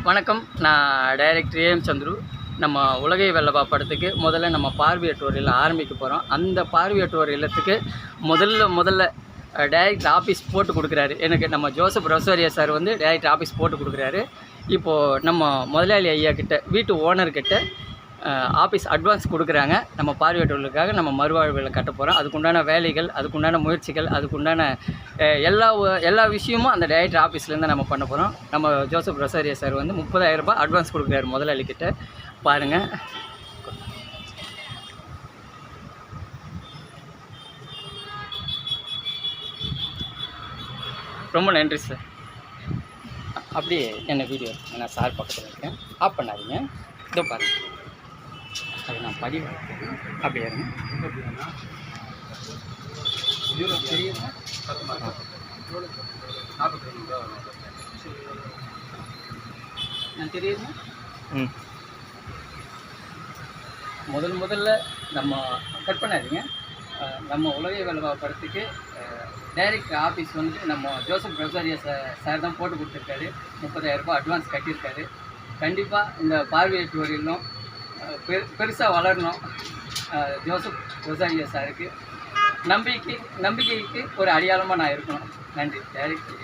வணக்கம். நான் director AM Chandru. நம்ம உலகை வெல்லவா படத்துக்கு முதல்ல நம்ம பார்வையற்றோர் இல்லம் ஆரம்பிக்க போகிறோம். அந்த பார்வையற்றோர் இல்லத்துக்கு முதல்ல டைரக்டர் ஆஃபீஸ் போட்டு கொடுக்குறாரு. எனக்கு நம்ம ஜோசப் ரொசாரியோ சார் வந்து டைரக்டர் ஆஃபீஸ் போட்டு கொடுக்குறாரு. இப்போது நம்ம முதலாளி ஐயா கிட்ட, வீட்டு ஓனர்கிட்ட ஆஃபீஸ் அட்வான்ஸ் கொடுக்குறாங்க. நம்ம பார்வையற்றோர்களுக்காக நம்ம மறுவாழ்வில் கட்ட போகிறோம். அதுக்குண்டான வேலைகள், அதுக்குண்டான முயற்சிகள், அதுக்குண்டான எல்லா விஷயமும் அந்த டைரக்டர் ஆஃபீஸ்லேருந்து நம்ம பண்ண போகிறோம். நம்ம ஜோசப் ரொசாரியோ சார் வந்து 30,000 ரூபாய் அட்வான்ஸ் கொடுக்குறாரு முதலாளிக்கிட்ட. பாருங்கள். ரொம்ப நன்றி சார். அப்படியே என்ன வீடியோ நான் சார் பக்கத்தில் இருக்கேன், ஆஃப் பண்ணாதீங்க. இதோ பாருங்கள், அது நான் பதிவு அப்படியே இருங்க. நான் தெரியுமா? முதல்ல நம்ம கட் பண்ணாதீங்க. நம்ம உலகை வெல்லவா படத்துக்கு டைரக்டர் ஆஃபீஸ் வந்து நம்ம ஜோசப் ரொசாரியோ சார் தான் போட்டு கொடுத்துருக்காரு. 30,000 ரூபாய் அட்வான்ஸ் கட்டியிருக்காரு. கண்டிப்பாக இந்த பார்வையற்றோர் இல்லம் பெருசாக வளரணும். ஜோசப் ரொசாரியோ சாருக்கு நம்பிக்கைக்கு ஒரு அடையாளமாக நான் இருக்கணும். நன்றி. டைரக்டர்